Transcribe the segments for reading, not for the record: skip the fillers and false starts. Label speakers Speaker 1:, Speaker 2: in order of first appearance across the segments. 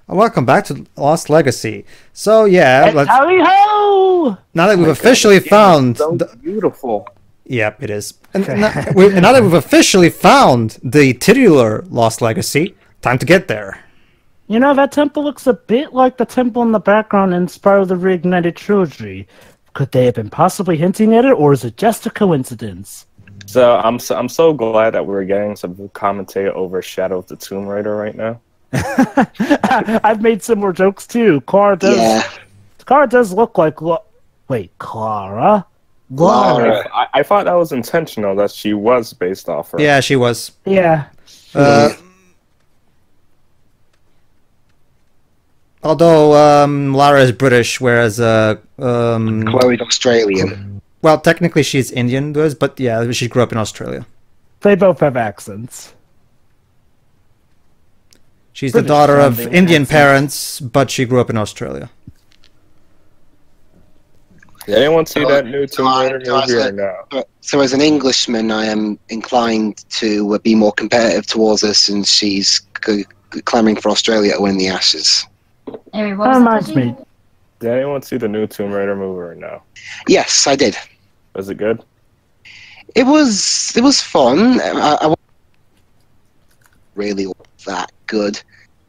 Speaker 1: Welcome back to Lost Legacy. So yeah,
Speaker 2: Tally ho!
Speaker 1: now that we've officially found
Speaker 3: so beautiful.
Speaker 1: Yep, it is. And now that we've officially found the titular Lost Legacy, time to get there.
Speaker 2: You know, that temple looks a bit like the temple in the background in Spyro the Reignited trilogy. Could they have been possibly hinting at it, or is it just a coincidence?
Speaker 3: So I'm so glad that we're getting some commentator over Shadow of the Tomb Raider right now.
Speaker 2: I've made similar jokes too. Clara does look like. Wait, Clara?
Speaker 3: Lara. I thought that was intentional. That she was based off her.
Speaker 1: Yeah, she was.
Speaker 2: Yeah.
Speaker 1: Although Lara is British, whereas
Speaker 4: Chloe's Australian.
Speaker 1: Well, technically she's Indian, but yeah, she grew up in Australia.
Speaker 2: They both have accents.
Speaker 1: She's the daughter of Indian parents, but she grew up in Australia.
Speaker 3: Did anyone see that new Tomb Raider movie or no?
Speaker 4: So as an Englishman, I am inclined to be more competitive towards her, since she's clamouring for Australia to win the Ashes.
Speaker 5: Anyway,
Speaker 2: That reminds me.
Speaker 3: Did anyone see the new Tomb Raider movie or no?
Speaker 4: Yes, I did.
Speaker 3: Was it good?
Speaker 4: It was fun. I wasn't really that good,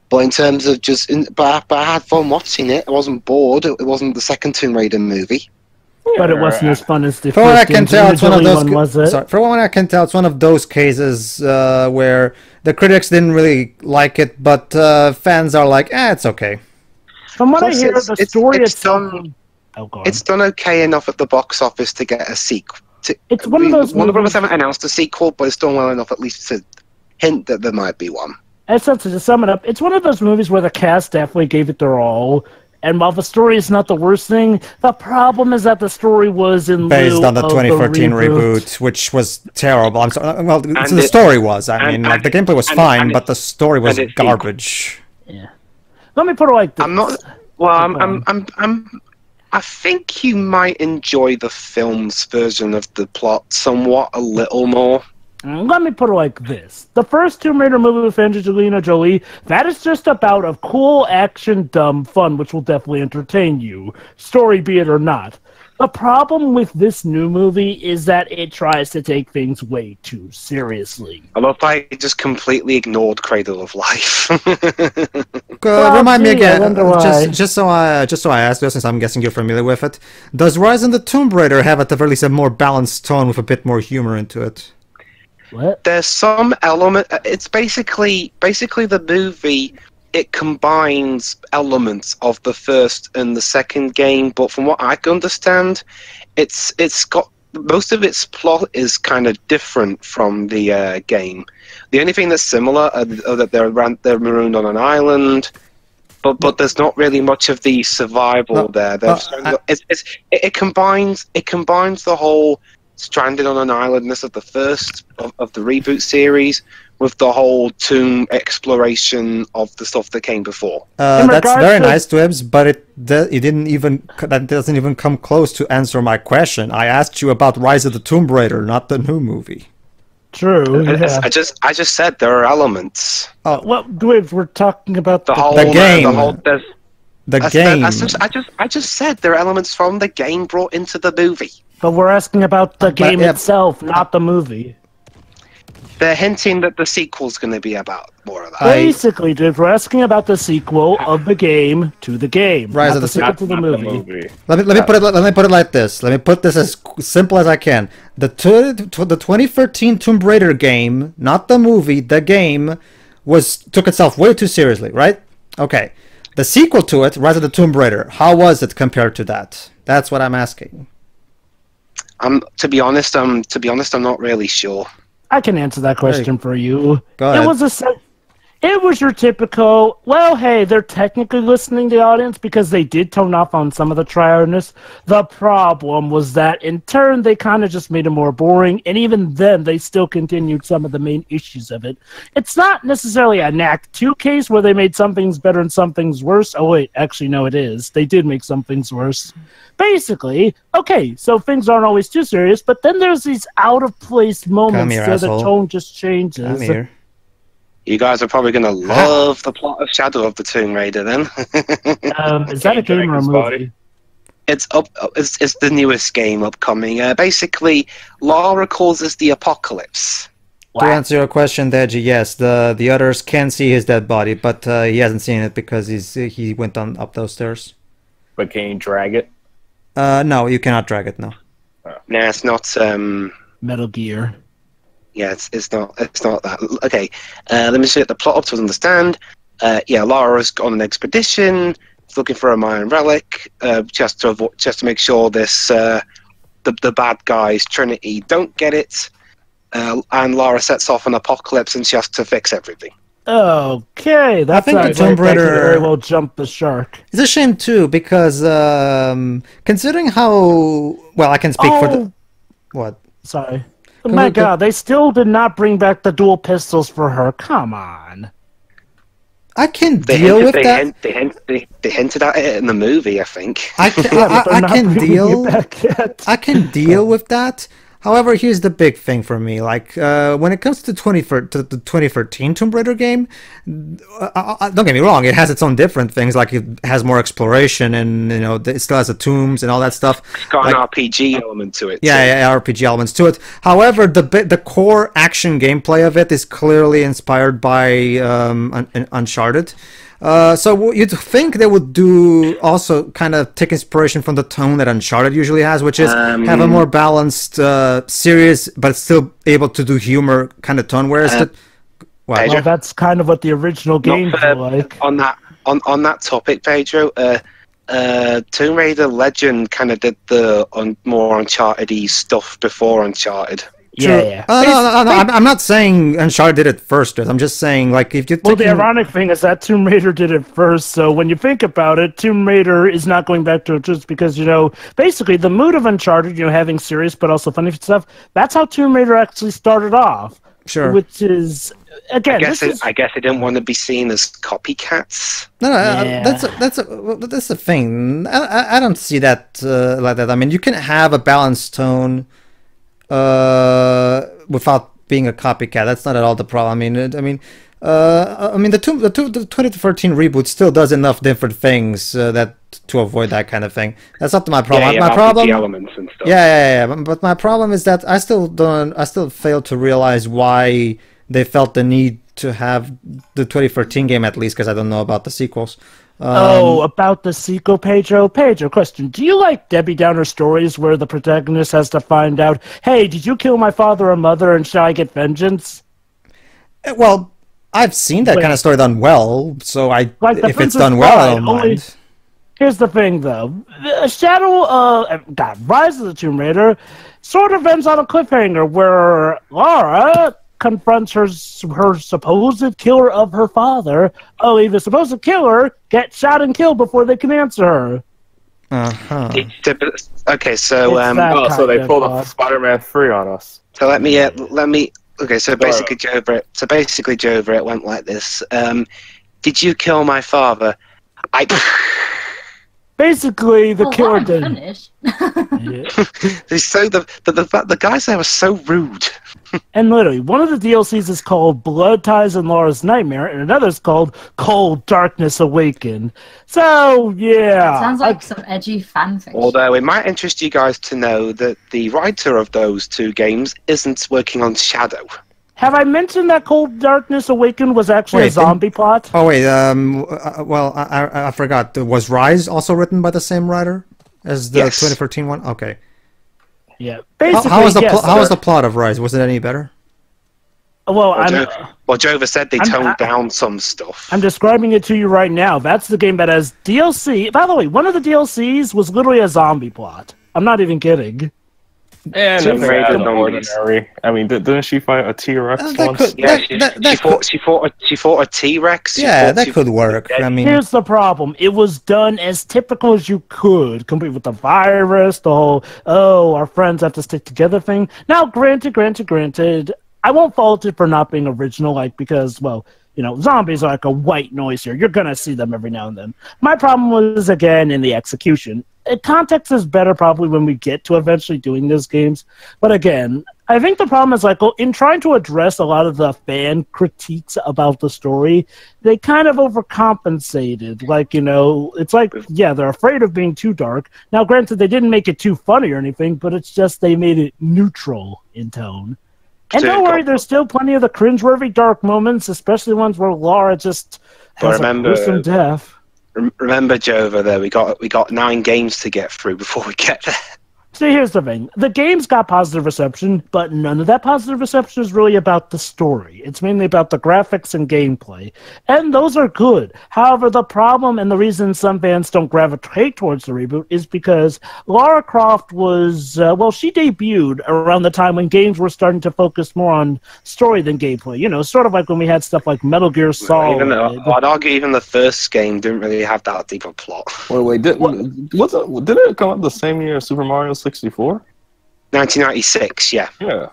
Speaker 4: but in terms of but I had fun watching it. I wasn't bored. It wasn't the second Tomb Raider movie.
Speaker 2: But it wasn't as fun as the
Speaker 1: For what I
Speaker 2: first
Speaker 1: can tell, it's one of those.
Speaker 2: one, was it?
Speaker 1: Sorry, for what I can tell, it's one of those cases where the critics didn't really like it, but fans are like, it's okay.
Speaker 2: From what
Speaker 4: Plus,
Speaker 2: I hear, the story itself...
Speaker 4: It's done okay enough at the box office to get a sequel.
Speaker 2: It's one of those
Speaker 4: Warner Brothers
Speaker 2: movies...
Speaker 4: haven't announced a sequel, but it's done well enough at least to hint that there might be one.
Speaker 2: Essentially, to sum it up, it's one of those movies where the cast definitely gave it their all. And while the story is not the worst thing, the problem is that the story was
Speaker 1: based on the 2014 reboot, which was terrible. I'm sorry. Well, the story was. I mean, like the gameplay was fine, but the story was garbage.
Speaker 2: Yeah. Let me put it like this.
Speaker 4: I'm not. Well, I think you might enjoy the film's version of the plot somewhat a little more.
Speaker 2: Let me put it like this. The first Tomb Raider movie with Angelina Jolie, that is just about a cool action dumb fun, which will definitely entertain you, story be it or not. The problem with this new movie is that it tries to take things way too seriously.
Speaker 4: I love I just completely ignored Cradle of Life.
Speaker 1: Remind me again, just so I ask you, since I'm guessing you're familiar with it. Does Rise of the Tomb Raider have at the very least a more balanced tone with a bit more humor into it?
Speaker 2: What?
Speaker 4: There's some element. It's basically the movie. It combines elements of the first and the second game, but from what I can understand, it's got most of its plot is kind of different from the game. The only thing that's similar are that they're marooned on an island, but there's not really much of the survival there. It combines the whole stranded on an islandness of the first of the reboot series with the whole tomb exploration of the stuff that came before.
Speaker 1: That's very nice, Twibs, but that doesn't even come close to answer my question. I asked you about Rise of the Tomb Raider, not the new movie.
Speaker 2: True. Yeah.
Speaker 4: I just said there are elements.
Speaker 1: Oh,
Speaker 2: well, Dwibs, we're talking about
Speaker 4: the
Speaker 1: game.
Speaker 4: The game. I just said there are elements from the game brought into the movie.
Speaker 2: But we're asking about the game itself, not the movie.
Speaker 4: They're hinting that the sequel's going to be about more of that.
Speaker 2: Basically, dude, we're asking about the sequel of the game to the game,
Speaker 1: Rise of the
Speaker 2: sequel to the movie.
Speaker 1: Let me put it like this. Let me put this as simple as I can. The 2013 Tomb Raider game, not the movie, the game took itself way too seriously, right? Okay. The sequel to it, Rise of the Tomb Raider, how was it compared to that? That's what I'm asking.
Speaker 4: To be honest, I'm not really sure.
Speaker 2: I can answer that question for you.
Speaker 1: Go ahead.
Speaker 2: It was your typical, well, hey, they're technically listening to the audience because they did tone off on some of the tryhardness. The problem was that, in turn, they kind of just made it more boring, and even then, they still continued some of the main issues of it. It's not necessarily an Act 2 case where they made some things better and some things worse. Oh, wait, actually, no, it is. They did make some things worse. Basically, okay, so things aren't always too serious, but then there's these out-of-place moments where the tone just changes.
Speaker 1: Come here.
Speaker 4: You guys are probably going to love the plot of Shadow of the Tomb Raider then.
Speaker 2: Is that a game or a movie?
Speaker 4: It's the newest game upcoming. Basically, Lara causes the apocalypse.
Speaker 1: To answer your question, Deji, yes, the others can see his dead body, but he hasn't seen it because he went up those stairs.
Speaker 3: But can you drag it?
Speaker 1: No, you cannot drag it. No.
Speaker 4: No, it's not.
Speaker 2: Metal Gear.
Speaker 4: Yeah, it's not that. Okay, let me see the plot up to understand. Lara's on an expedition, looking for a Mayan relic, just to make sure this the bad guys Trinity don't get it. And Lara sets off an apocalypse, and she has to fix everything.
Speaker 2: Okay, that's
Speaker 1: the Tomb Raider
Speaker 2: very well jump the shark.
Speaker 1: It's a shame too because considering how well I can speak for the what.
Speaker 2: Sorry. Oh my God, they still did not bring back the dual pistols for her. Come on.
Speaker 1: I can deal with that.
Speaker 4: They hinted at it in the movie, I think.
Speaker 1: I can deal with that. However, here's the big thing for me. Like, when it comes to the 2013 Tomb Raider game, don't get me wrong, it has its own different things. Like, it has more exploration and, it still has the tombs and all that stuff.
Speaker 4: It's got an RPG element to it.
Speaker 1: Yeah, RPG elements to it. However, the core action gameplay of it is clearly inspired by Uncharted. So you'd think they would do also kind of take inspiration from the tone that Uncharted usually has, which is have a more balanced, serious, but still able to do humor kind of tone. Whereas
Speaker 2: well, that's kind of what the original games were like.
Speaker 4: On that topic, Pedro, Tomb Raider Legend kind of did the more Uncharted-y stuff before Uncharted.
Speaker 2: Yeah.
Speaker 1: No, I'm not saying Uncharted did it first. I'm just saying, like, if you.
Speaker 2: Well, the ironic thing is that Tomb Raider did it first. So when you think about it, Tomb Raider is not going back to it just because basically the mood of Uncharted, having serious but also funny stuff. That's how Tomb Raider actually started off.
Speaker 1: Sure.
Speaker 2: Which is again.
Speaker 4: I guess they didn't want to be seen as copycats.
Speaker 1: No, that's the thing. I don't see that like that. I mean, you can have a balanced tone. Without being a copycat, that's not at all the problem. The 2013 reboot still does enough different things to avoid that kind of thing. That's not my problem. My problem,
Speaker 4: elements and stuff.
Speaker 1: Yeah. But my problem is that I still fail to realize why they felt the need to have the 2013 game at least, because I don't know about the sequels.
Speaker 2: About the sequel, Pedro. Pedro, question. Do you like Debbie Downer stories where the protagonist has to find out, hey, did you kill my father or mother and shall I get vengeance?
Speaker 1: Well, I've seen that kind of story done well, so if it's done well, I don't mind.
Speaker 2: Here's the thing, though. Rise of the Tomb Raider sort of ends on a cliffhanger where Lara confronts her supposed killer of her father. Only the supposed killer gets shot and killed before they can answer her.
Speaker 4: Okay, so
Speaker 3: so they pulled off Spider-Man 3 on us.
Speaker 4: So let me. Okay, so basically, Joe Britt went like this. Did you kill my father?
Speaker 2: Basically, the killer did.
Speaker 4: So the guys there were so rude.
Speaker 2: And literally, one of the DLCs is called Blood Ties and Laura's Nightmare, and another is called Cold Darkness Awakened. So, yeah.
Speaker 5: Sounds like some edgy fanfiction.
Speaker 4: Although it might interest you guys to know that the writer of those two games isn't working on Shadow.
Speaker 2: Have I mentioned that Cold Darkness Awakened was actually a zombie plot?
Speaker 1: Oh, wait, well, I forgot. Was Rise also written by the same writer as the 2013 one? Okay.
Speaker 2: Yeah. Basically,
Speaker 1: how was the plot of Rise? Was it any better?
Speaker 4: Well, Jova said they toned down some stuff.
Speaker 2: I'm describing it to you right now. That's the game that has DLC. By the way, one of the DLCs was literally a zombie plot. I'm not even kidding.
Speaker 3: And ordinary. I mean, didn't she fight a T-Rex once?
Speaker 4: She fought a T-Rex.
Speaker 1: Yeah, that could work. I mean,
Speaker 2: here's the problem. It was done as typical as you could, complete with the virus, the whole, our friends have to stick together thing. Now, granted, I won't fault it for not being original, because, zombies are like a white noise here. You're going to see them every now and then. My problem was, again, in the execution. Context is better probably when we get to eventually doing those games. But again, I think the problem is, like, in trying to address a lot of the fan critiques about the story, they kind of overcompensated. Like, you know, it's like, yeah, they're afraid of being too dark. Now, granted, they didn't make it too funny or anything, but it's just they made it neutral in tone. And don't worry, there's still plenty of the cringeworthy dark moments, especially ones where Lara just has a gruesome death.
Speaker 4: Remember, Jova, there we got 9 games to get through before we get there.
Speaker 2: See, here's the thing. The game's got positive reception, but none of that positive reception is really about the story. It's mainly about the graphics and gameplay. And those are good. However, the problem and the reason some fans don't gravitate towards the reboot is because Lara Croft was, she debuted around the time when games were starting to focus more on story than gameplay. You know, sort of like when we had stuff like Metal Gear Solid.
Speaker 4: I'd argue even the first game didn't really have that deep a plot.
Speaker 3: Wait, didn't it come out the same year as Super Mario 64?
Speaker 4: 1996, yeah.
Speaker 3: Yeah.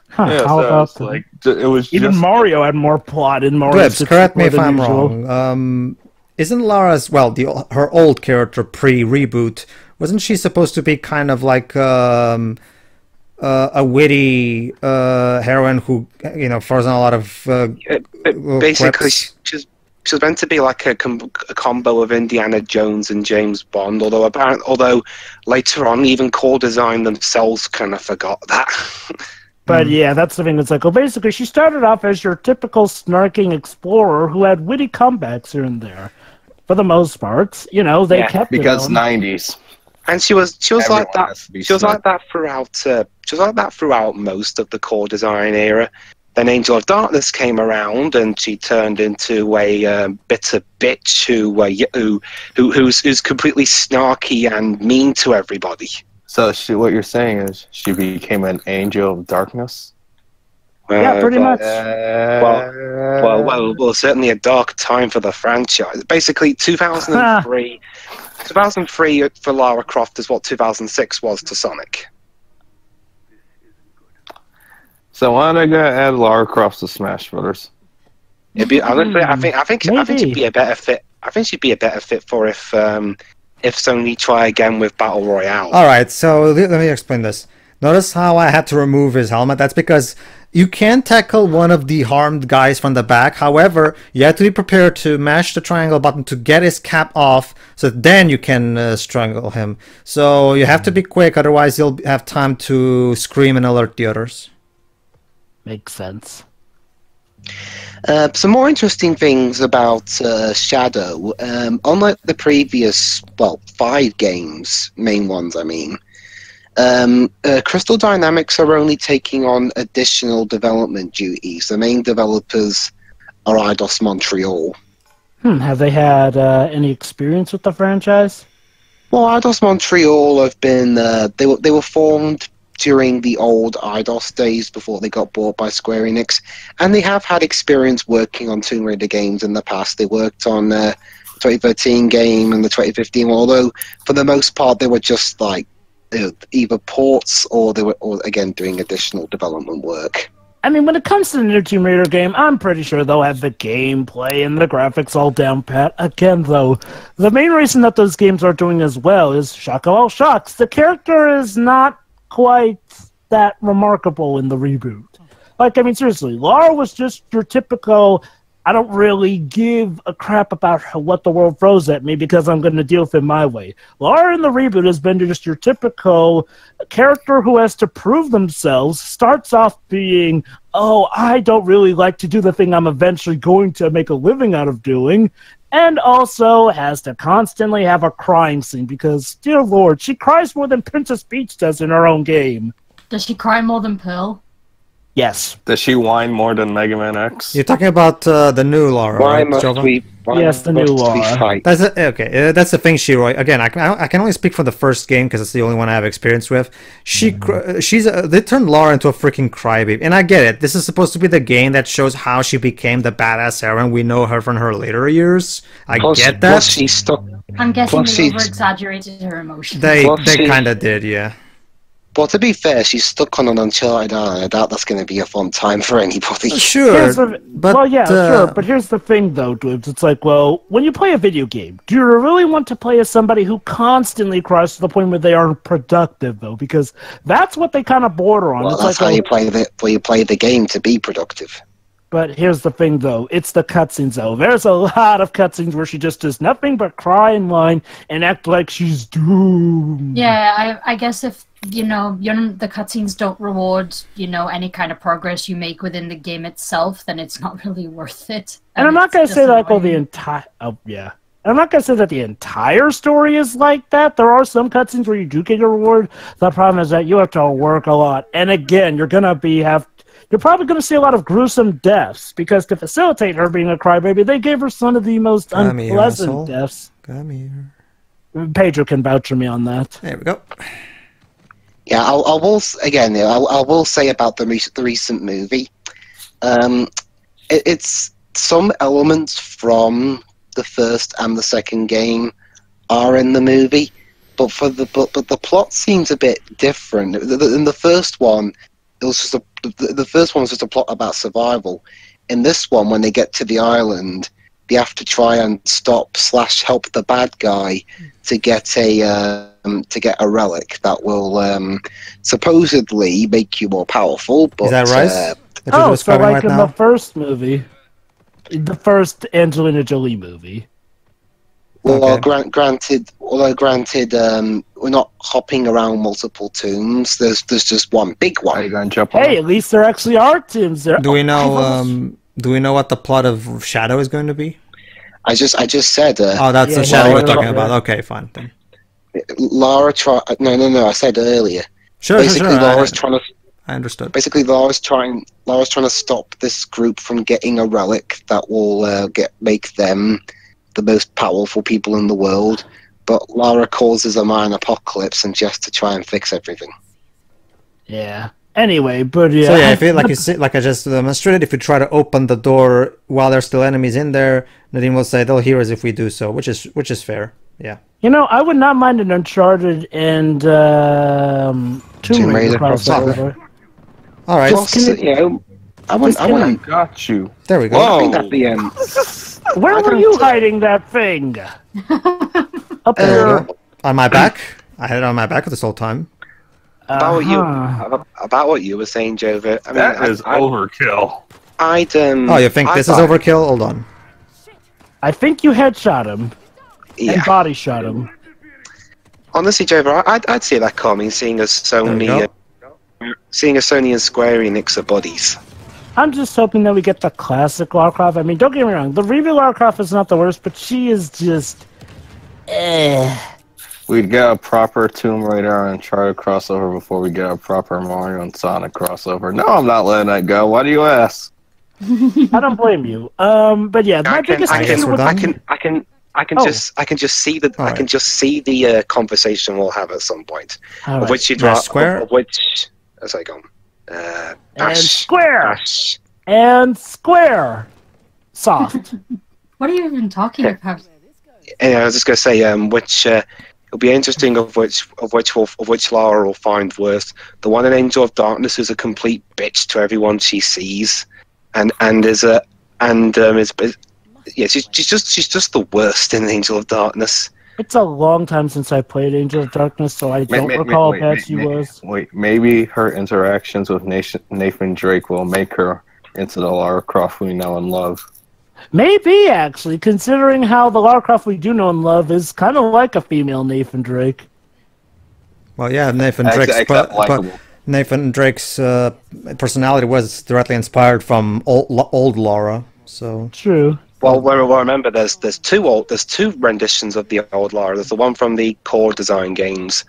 Speaker 2: Huh,
Speaker 3: yeah,
Speaker 2: how about
Speaker 3: that? Like, it was
Speaker 2: even
Speaker 3: just...
Speaker 2: Mario had more plot in Mario.
Speaker 1: Glibs, correct me if I'm wrong. Isn't Lara's, her old character pre-reboot, wasn't she supposed to be kind of like a witty heroine who, you know, throws in a lot of
Speaker 4: basically,
Speaker 1: quips?
Speaker 4: She was meant to be like a combo of Indiana Jones and James Bond, although later on even core design themselves kind of forgot that.
Speaker 2: But yeah, that's the thing. It's like, well, basically, she started off as your typical snarking explorer who had witty comebacks here and there. For the most part, you know, they kept
Speaker 3: because
Speaker 2: it
Speaker 3: 90s.
Speaker 4: And she was like that. She was like that throughout. She was like that throughout most of the core design era. Then Angel of Darkness came around, and she turned into a bitter bitch who's completely snarky and mean to everybody.
Speaker 3: So what you're saying is she became an Angel of Darkness?
Speaker 2: Yeah, pretty much.
Speaker 4: Well, certainly a dark time for the franchise. Basically, 2003 for Lara Croft is what 2006 was to Sonic.
Speaker 3: So why don't I go add Lara Croft to Smash Brothers?
Speaker 4: Honestly, I think she'd be a better fit. I think she'd be a better fit for if Sony try again with Battle Royale.
Speaker 1: All right, so let me explain this. Notice how I had to remove his helmet. That's because you can tackle one of the harmed guys from the back. However, you have to be prepared to mash the triangle button to get his cap off, so then you can strangle him. So you have to be quick, otherwise you'll have time to scream and alert the others.
Speaker 2: Makes sense.
Speaker 4: Some more interesting things about Shadow. Unlike the previous, 5 games, main ones I mean, Crystal Dynamics are only taking on additional development duties. The main developers are Eidos Montreal.
Speaker 2: Have they had any experience with the franchise?
Speaker 4: Well, Eidos Montreal have been they were formed during the old Eidos days before they got bought by Square Enix, and they have had experience working on Tomb Raider games in the past. They worked on the 2013 game and the 2015 one, although for the most part they were just like either ports or they were again doing additional development work.
Speaker 2: I mean, when it comes to the new Tomb Raider game, I'm pretty sure they'll have the gameplay and the graphics all down pat. Again, though, the main reason that those games are doing as well is, shock of all shocks, the character is not quite that remarkable in the reboot. Like, I mean, seriously, Lara was just your typical, I don't really give a crap about what the world throws at me because I'm going to deal with it my way. Lara in the reboot has been just your typical character who has to prove themselves, starts off being, oh, I don't really like to do the thing I'm eventually going to make a living out of doing, and also has to constantly have a crying scene because, dear Lord, she cries more than Princess Peach does in her own game.
Speaker 5: Does she cry more than Pearl?
Speaker 2: Yes.
Speaker 3: Does she whine more than Mega Man X?
Speaker 1: You're talking about the new Lara,
Speaker 4: Why
Speaker 1: right,
Speaker 4: must
Speaker 1: Jova?
Speaker 4: we?
Speaker 2: Yes, the new Lara.
Speaker 1: That's okay. That's the thing, Shiroi. Again, I can only speak for the first game because it's the only one I have experience with. They turned Lara into a freaking crybaby, and I get it. This is supposed to be the game that shows how she became the badass heroine we know her from her later years. I get that.
Speaker 4: Plus she's stuck.
Speaker 5: I'm guessing
Speaker 4: Plus
Speaker 5: they
Speaker 4: she's-
Speaker 5: over-exaggerated her emotions.
Speaker 1: They kind of did, yeah.
Speaker 4: Well, to be fair, she's stuck on an Uncharted island. I doubt that's going to be a fun time for anybody.
Speaker 1: Sure, but
Speaker 2: well, yeah, sure. But here's the thing, though, Dwebs. It's like, well, when you play a video game, do you really want to play as somebody who constantly cries to the point where they aren't productive, though? Because that's what they kind of border on.
Speaker 4: Well,
Speaker 2: it's
Speaker 4: that's
Speaker 2: like,
Speaker 4: how you play the game to be productive.
Speaker 2: But here's the thing, though. It's the cutscenes, though. There's a lot of cutscenes where she just does nothing but cry and whine and act like she's doomed.
Speaker 5: Yeah, I guess if, the cutscenes don't reward, any kind of progress you make within the game itself, then it's not really worth it.
Speaker 2: And I'm not going to say that the entire... Oh, yeah. I'm not going to say that the entire story is like that. There are some cutscenes where you do get a reward. The problem is that you have to work a lot. And again, you're going to You're probably going to see a lot of gruesome deaths, because to facilitate her being a crybaby, they gave her some of the most unpleasant deaths.
Speaker 1: Come here.
Speaker 2: Pedro can vouch for me on that.
Speaker 1: There we go.
Speaker 4: Yeah, I will say about the recent movie. It's some elements from the first and the second game are in the movie, but the plot seems a bit different. In the first one, it was just the first one was just a plot about survival. In this one, when they get to the island, they have to try and stop/help the bad guy to get a relic that will supposedly make you more powerful. But,
Speaker 1: is that right?
Speaker 2: So like in the first movie, the first Angelina Jolie movie.
Speaker 4: Well, okay. Granted, we're not hopping around multiple tombs. There's just one big one.
Speaker 3: Are you going to jump on?
Speaker 2: Hey, at least there actually are tombs there.
Speaker 1: Do we know? Do we know what the plot of Shadow is going to be?
Speaker 4: I just said.
Speaker 1: That's the Shadow we're talking about. Okay, fine. Then.
Speaker 4: Lara No. I said earlier.
Speaker 1: Sure.
Speaker 4: Lara's trying to.
Speaker 1: I understood.
Speaker 4: Basically, Lara's trying to stop this group from getting a relic that will make them the most powerful people in the world. But Lara causes a mine apocalypse and just to try and fix everything.
Speaker 2: Yeah. Anyway, but yeah.
Speaker 1: So yeah, I feel like I just demonstrated. If you try to open the door while there's still enemies in there, Nadine will say they'll hear us if we do so, which is fair. Yeah.
Speaker 2: I would not mind an Uncharted and Tomb Raider crossover.
Speaker 1: All right.
Speaker 3: I got you.
Speaker 1: There we go.
Speaker 3: Whoa.
Speaker 4: I think that's the end.
Speaker 2: Where were you hiding that thing? Up there.
Speaker 1: On my back. I had it on my back this whole time.
Speaker 4: About what you were saying, Jover. I mean,
Speaker 3: that is overkill.
Speaker 1: You think this is overkill? Hold on.
Speaker 2: I think you headshot him.
Speaker 4: Yeah.
Speaker 2: And body shot him.
Speaker 4: Honestly, Jover, I'd see that coming, seeing as Sony and Square Enix are buddies.
Speaker 2: I'm just hoping that we get the classic Lara Croft. I mean, don't get me wrong, the review Lara Croft is not the worst, but she is just...
Speaker 3: We'd get a proper Tomb Raider and Uncharted crossover before we get a proper Mario and Sonic crossover. No, I'm not letting that go. Why do you ask?
Speaker 2: I don't blame you. But yeah, my biggest issue with...
Speaker 4: I can just see the conversation we'll have at some point.
Speaker 2: Right.
Speaker 4: Of which you'd
Speaker 1: Square?
Speaker 4: As I go.
Speaker 2: And Square. Soft.
Speaker 5: What are you even talking about?
Speaker 4: And I was just gonna say, it'll be interesting of which Lara will find worse. The one in Angel of Darkness who's a complete bitch to everyone she sees, she's just the worst in Angel of Darkness.
Speaker 2: It's a long time since I played Angel of Darkness, so I don't recall how bad she was.
Speaker 3: Maybe her interactions with Nathan Drake will make her into the Lara Croft we know and love.
Speaker 2: Maybe, actually, considering how the Lara Croft we do know and love is kind of like a female Nathan Drake.
Speaker 1: Well, yeah, Nathan Drake's personality was directly inspired from old Lara, so...
Speaker 2: True.
Speaker 4: Well, remember, there's two renditions of the old Lara. There's the one from the Core Design games,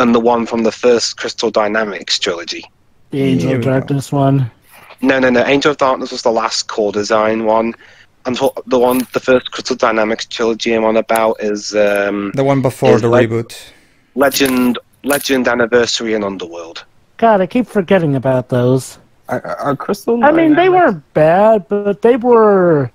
Speaker 4: and the one from the first Crystal Dynamics trilogy.
Speaker 2: The Angel of Darkness one.
Speaker 4: No. Angel of Darkness was the last Core Design one. And the first Crystal Dynamics trilogy I'm on about is
Speaker 1: the one before the reboot.
Speaker 4: Legend, Anniversary, and Underworld.
Speaker 2: God, I keep forgetting about those.
Speaker 3: Are Crystal?
Speaker 2: I mean, they weren't bad, but they were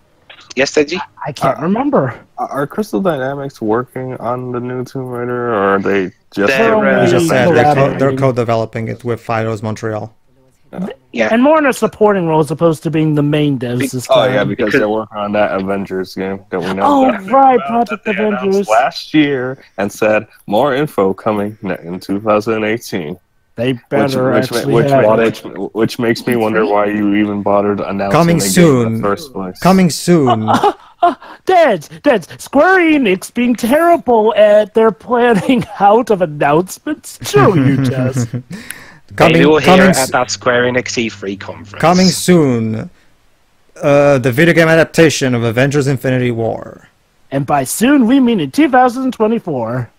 Speaker 4: Yes, Deji?
Speaker 2: I can't remember.
Speaker 3: Are Crystal Dynamics working on the new Tomb Raider, or are they just...
Speaker 2: They're
Speaker 1: I just said
Speaker 2: collaborating.
Speaker 1: they're co-developing it with Eidos Montreal.
Speaker 4: Yeah.
Speaker 2: And more in a supporting role as opposed to being the main devs this time.
Speaker 3: Oh, yeah, because they're working on that Avengers game that we know
Speaker 2: Oh,
Speaker 3: about.
Speaker 2: right, Project Avengers.
Speaker 3: Last year, and said more info coming in 2018.
Speaker 2: They better
Speaker 3: which makes me wonder why you even bothered announcing
Speaker 1: Coming
Speaker 3: the game
Speaker 1: soon.
Speaker 3: in the first place.
Speaker 1: Coming soon.
Speaker 2: Dads, Square Enix being terrible at their planning out of announcements. Sure, you just.
Speaker 4: Maybe we'll hear it at that Square Enix E3 conference.
Speaker 1: Coming soon. The video game adaptation of Avengers Infinity War.
Speaker 2: And by soon, we mean in 2024.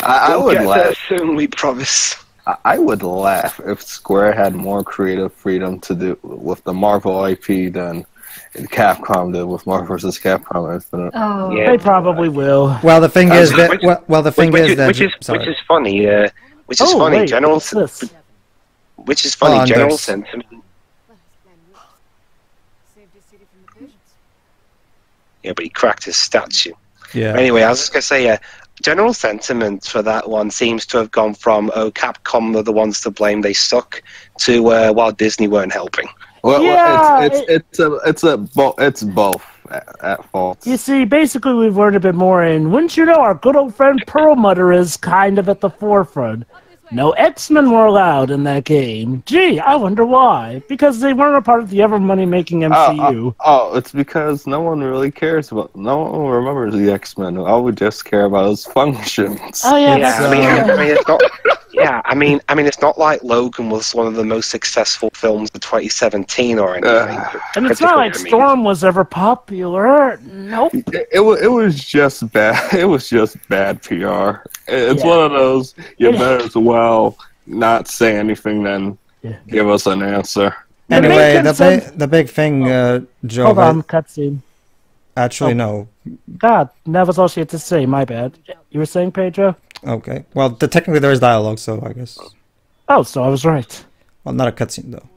Speaker 3: I
Speaker 4: We'll
Speaker 3: would
Speaker 4: get
Speaker 3: laugh.
Speaker 4: there soon, we promise.
Speaker 3: I would laugh if Square had more creative freedom to do with the Marvel IP than Capcom did with Marvel vs. Capcom Infinite.
Speaker 5: Oh,
Speaker 4: Yeah.
Speaker 2: They probably will.
Speaker 1: Well, the thing is that the thing
Speaker 4: Which
Speaker 1: is that
Speaker 4: is funny. Which is
Speaker 2: Oh,
Speaker 4: funny.
Speaker 2: wait,
Speaker 4: General.
Speaker 2: what's this?
Speaker 4: Which is funny.
Speaker 1: Oh,
Speaker 4: General
Speaker 1: there's-
Speaker 4: sentiment. Yeah, but he cracked his statue.
Speaker 1: yeah.
Speaker 4: Anyway, I was just gonna say, general sentiment for that one seems to have gone from Capcom are the ones to blame, they suck, to while Disney weren't helping.
Speaker 3: Well,
Speaker 2: Yeah,
Speaker 3: it's both at fault.
Speaker 2: You see, basically, we've learned a bit more, and wouldn't you know, our good old friend Perlmutter is kind of at the forefront. No X-Men were allowed in that game. Gee, I wonder why. Because they weren't a part of the ever money-making MCU.
Speaker 3: It's because no one really cares about. No one remembers the X-Men. All we just care about is functions.
Speaker 2: Oh yeah,
Speaker 4: Yeah,
Speaker 2: that's
Speaker 4: I mean, it's not. Yeah, I mean, it's not like Logan was one of the most successful films of 2017 or anything.
Speaker 2: and it's not like Storm was ever popular. Nope.
Speaker 3: It was just bad. It was just bad PR. It's one of those. You better as well not say anything than give us an answer.
Speaker 1: Anyway,
Speaker 2: It makes sense.
Speaker 1: the big thing, Joe.
Speaker 2: Hold on, cutscene.
Speaker 1: Actually, no.
Speaker 2: God, that was all she had to say. My bad. You were saying, Pedro?
Speaker 1: Okay. Well, technically there is dialogue, so I guess.
Speaker 2: Oh, so I was right.
Speaker 1: Well, not a cutscene though.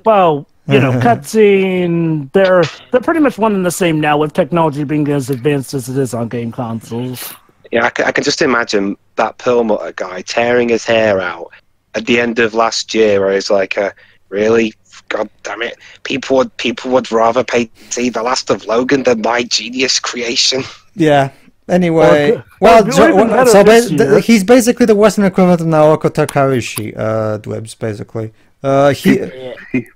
Speaker 2: Well, you know, cutscene. They're pretty much one and the same now, with technology being as advanced as it is on game consoles.
Speaker 4: Yeah, I can just imagine that Perlmutter guy tearing his hair out at the end of last year, where he's like, "Really, God damn it! People would rather pay to see The Last of Logan than my genius creation."
Speaker 1: Yeah. Anyway,
Speaker 2: or even better
Speaker 1: so
Speaker 2: this year.
Speaker 1: he's basically the Western equivalent of Naoko Takaishi, Dwebs, basically.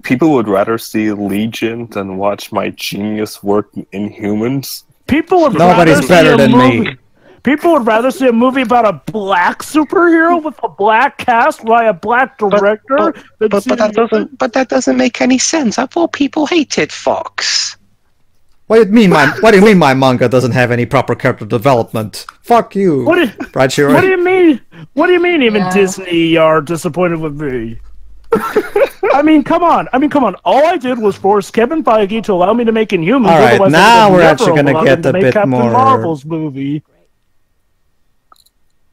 Speaker 3: People would rather see Legion than watch my genius work in Humans.
Speaker 2: People would
Speaker 1: Nobody's
Speaker 2: rather
Speaker 1: better
Speaker 2: see a
Speaker 1: than
Speaker 2: movie.
Speaker 1: me.
Speaker 2: People would rather see a movie about a black superhero with a black cast by a black director. than
Speaker 4: But
Speaker 2: see
Speaker 4: that doesn't make any sense. I thought people hated Fox.
Speaker 1: What do you mean my manga doesn't have any proper character development? Fuck you.
Speaker 2: What do,
Speaker 1: Right, Shiro?
Speaker 2: what do you mean? What do you mean? Even
Speaker 5: Yeah.
Speaker 2: Disney are disappointed with me. I mean, come on. All I did was force Kevin Feige to allow me to make Inhumans.
Speaker 1: All right,
Speaker 2: otherwise I
Speaker 1: now
Speaker 2: would
Speaker 1: we're
Speaker 2: have
Speaker 1: actually
Speaker 2: never
Speaker 1: gonna
Speaker 2: allowed
Speaker 1: get
Speaker 2: him to
Speaker 1: a
Speaker 2: make
Speaker 1: bit
Speaker 2: Captain
Speaker 1: more-
Speaker 2: Marvel's movie.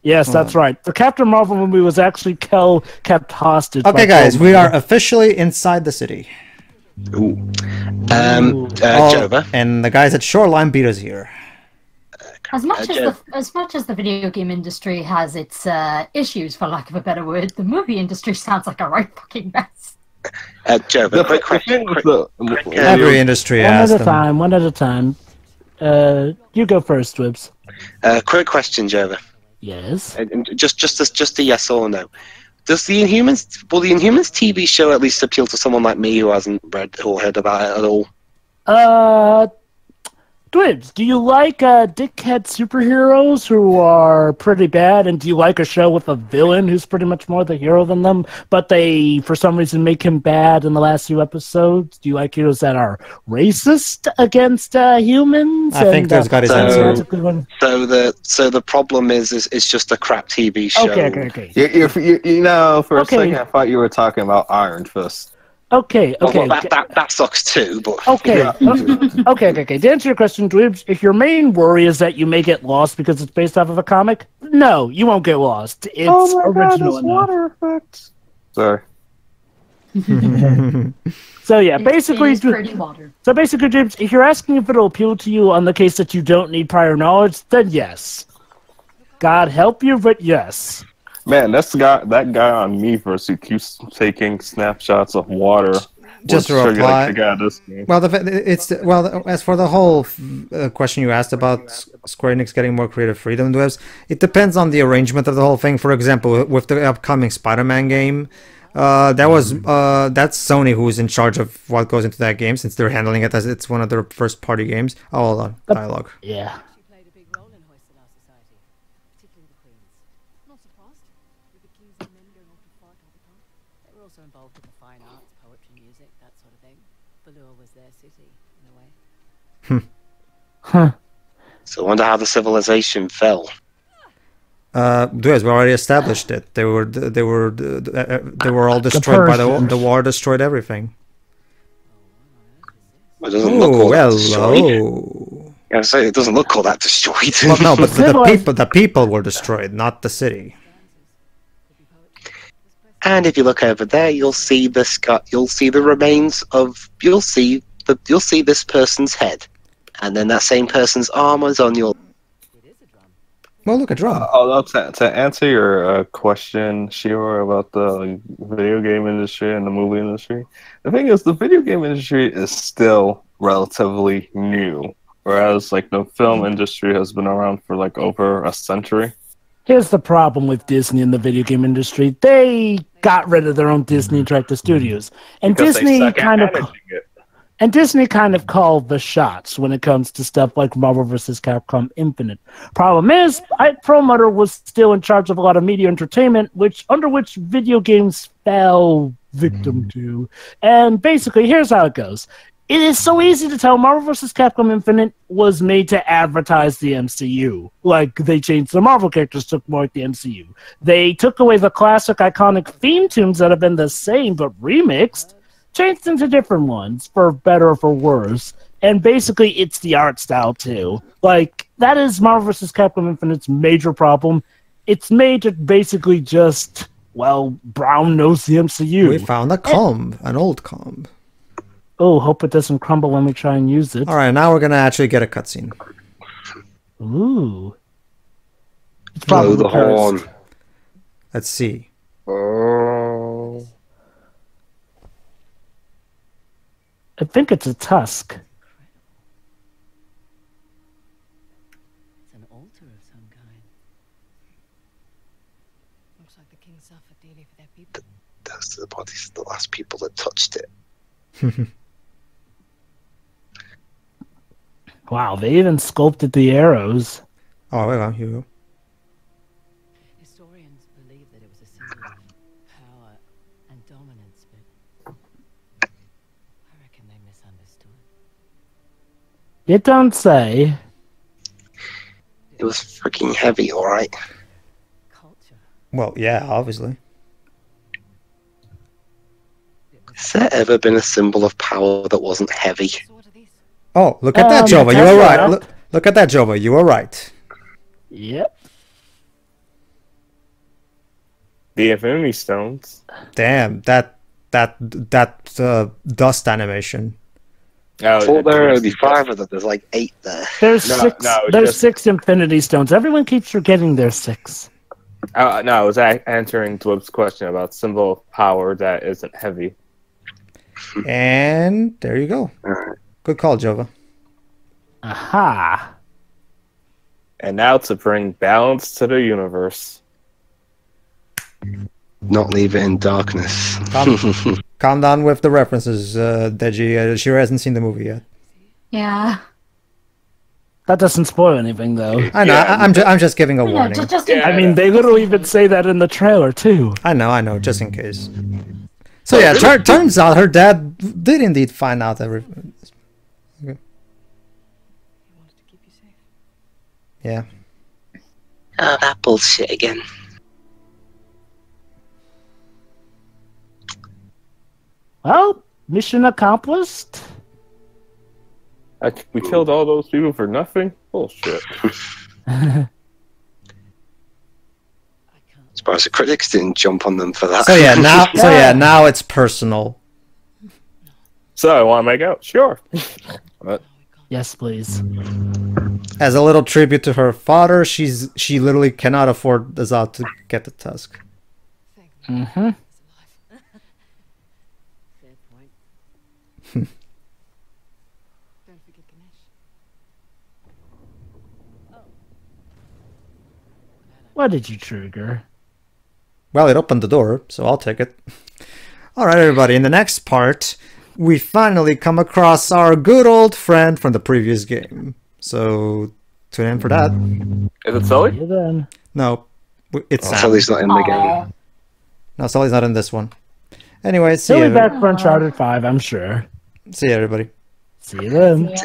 Speaker 2: Yes, that's right. The Captain Marvel movie was actually kept hostage. by
Speaker 1: Okay, guys, we
Speaker 2: Marvel.
Speaker 1: are officially inside the city.
Speaker 4: Jova.
Speaker 1: And the guys at Shoreline beat us here.
Speaker 5: As much as the video game industry has its issues, for lack of a better word, the movie industry sounds like a right fucking mess.
Speaker 4: Jova, quick question.
Speaker 1: Every industry has them.
Speaker 2: One at a time. You go first, Wibbs.
Speaker 4: Quick question, Jova.
Speaker 2: Yes.
Speaker 4: Just a yes or no. Will the Inhumans TV show at least appeal to someone like me who hasn't read or heard about it at all?
Speaker 2: Dwibs, do you like dickhead superheroes who are pretty bad, and do you like a show with a villain who's pretty much more the hero than them, but they, for some reason, make him bad in the last few episodes? Do you like heroes that are racist against humans?
Speaker 1: I think there's got his answer.
Speaker 4: So the problem is just a crap TV show.
Speaker 2: Okay.
Speaker 3: You know, for a
Speaker 2: Okay.
Speaker 3: second I thought you were talking about Iron Fist.
Speaker 2: Okay.
Speaker 4: Well, that sucks too. But
Speaker 2: Okay. Okay. To answer your question, Dweebs, if your main worry is that you may get lost because it's based off of a comic, no, you won't get lost. It's original enough.
Speaker 3: Effects. Sorry.
Speaker 2: So yeah, basically,
Speaker 5: it's pretty water.
Speaker 2: So basically, James, if you're asking if it'll appeal to you on the case that you don't need prior knowledge, then yes. God help you, but yes.
Speaker 3: Man, that guy on Miiverse who keeps taking snapshots of water.
Speaker 1: Just to
Speaker 3: will show you,
Speaker 1: reply.
Speaker 3: like, the guy of this game.
Speaker 1: Well, as for the whole question you asked about Square Enix getting more creative freedom to devs, it depends on the arrangement of the whole thing. For example, with the upcoming Spider-Man game, that's Sony who's in charge of what goes into that game, since they're handling it as it's one of their first-party games. Oh, hold on, dialogue.
Speaker 2: Yeah.
Speaker 6: She played a big role in hoisting our society, particularly the Queens. Not surprised, with the kings and men going off to fight all the time. They were also involved in the fine arts, poetry, music, that sort of thing. Valur was their city, in a way.
Speaker 2: Huh.
Speaker 4: So I wonder how the civilization fell.
Speaker 1: Duez, we already established it. They were all destroyed by the war. Destroyed everything.
Speaker 4: It doesn't look all that destroyed.
Speaker 1: Hello.
Speaker 4: I was saying, it doesn't look all that destroyed.
Speaker 1: Well, no, but the people were destroyed, not the city.
Speaker 4: And if you look over there, you'll see the remains of you'll see this person's head, and then that same person's arm is on your.
Speaker 1: Well, look at drum.
Speaker 3: To answer your question, Shiro, about the video game industry and the movie industry, the thing is, the video game industry is still relatively new, whereas like the film industry has been around for like over a century.
Speaker 2: Here's the problem with Disney and the video game industry. They got rid of their own Disney Interactive Studios. And Disney kind of called the shots when it comes to stuff like Marvel vs. Capcom Infinite. Problem is, Promoter was still in charge of a lot of media entertainment, under which video games fell victim to. And basically, here's how it goes. It is so easy to tell Marvel vs. Capcom Infinite was made to advertise the MCU. Like, they changed the Marvel characters to look more like the MCU. They took away the classic iconic theme tunes that have been the same but remixed, changed into different ones, for better or for worse. And basically, it's the art style, too. Like, that is Marvel vs. Capcom Infinite's major problem. It's made to basically just, well, brown nose the MCU.
Speaker 1: We found a comb, an old comb.
Speaker 2: Oh, hope it doesn't crumble when we try and use it.
Speaker 1: All right, now we're gonna actually get a cutscene.
Speaker 2: Ooh. It's
Speaker 4: Blow the horn.
Speaker 1: Let's see.
Speaker 4: Oh.
Speaker 2: I think it's a tusk.
Speaker 6: It's an altar of some kind. Looks like the king suffered dearly for their people.
Speaker 4: Those are the bodies of the last people that touched it.
Speaker 2: Wow, they even sculpted the arrows.
Speaker 1: Oh, wait, here we go.
Speaker 6: Historians believe that it was a symbol of power and dominance, but I reckon they misunderstood.
Speaker 2: You don't say.
Speaker 4: It was freaking heavy, alright.
Speaker 6: Culture.
Speaker 1: Well, yeah, obviously.
Speaker 4: Has there ever been a symbol of power that wasn't heavy?
Speaker 1: Oh, look at that, Jova. You were right. Look at that, Jova. You were right.
Speaker 2: Yep.
Speaker 3: The Infinity Stones.
Speaker 1: Damn, that dust animation.
Speaker 3: Oh,
Speaker 4: I thought there were only 5 of them. There's like 8 there.
Speaker 2: There's six Infinity Stones. Everyone keeps forgetting there's 6.
Speaker 3: No, I was answering Dweb's question about symbol of power that isn't heavy.
Speaker 1: And there you go.
Speaker 4: Alright.
Speaker 1: Good call, Jova.
Speaker 2: Aha.
Speaker 3: And now to bring balance to the universe.
Speaker 4: Not leave it in darkness.
Speaker 1: Calm down with the references, Deji. She hasn't seen the movie yet.
Speaker 5: Yeah.
Speaker 2: That doesn't spoil anything, though.
Speaker 1: I know.
Speaker 3: Yeah.
Speaker 1: I'm just giving a
Speaker 5: You know,
Speaker 1: warning.
Speaker 5: just
Speaker 3: Yeah.
Speaker 2: I mean, they literally even say that in the trailer, too.
Speaker 1: I know. Just in case. So yeah, turns out her dad did indeed find out everything. Okay.
Speaker 6: He wanted to keep you safe.
Speaker 1: Yeah.
Speaker 4: Oh, that bullshit again.
Speaker 2: Well, mission accomplished.
Speaker 3: We killed all those people for nothing? Bullshit.
Speaker 6: I can't.
Speaker 4: surprised the critics didn't jump on them for that.
Speaker 1: So now it's personal.
Speaker 3: So I want to make out. Sure. But
Speaker 2: Yes, please.
Speaker 1: As a little tribute to her father, she literally cannot afford Azad to get the tusk.
Speaker 2: Mm-hmm.
Speaker 6: Fair point. Don't forget Ganesh.
Speaker 2: What did you trigger?
Speaker 1: Well, it opened the door, so I'll take it. Alright, everybody, in the next part, we finally come across our good old friend from the previous game. So, tune in for that.
Speaker 3: is it Sully?
Speaker 2: You then.
Speaker 1: No, it's Sam.
Speaker 4: Sully's not in the game.
Speaker 1: No, Sully's not in this one. Anyway, see
Speaker 2: He'll be
Speaker 1: you.
Speaker 2: back for Uncharted 5, I'm sure.
Speaker 1: See you, everybody.
Speaker 2: See you then.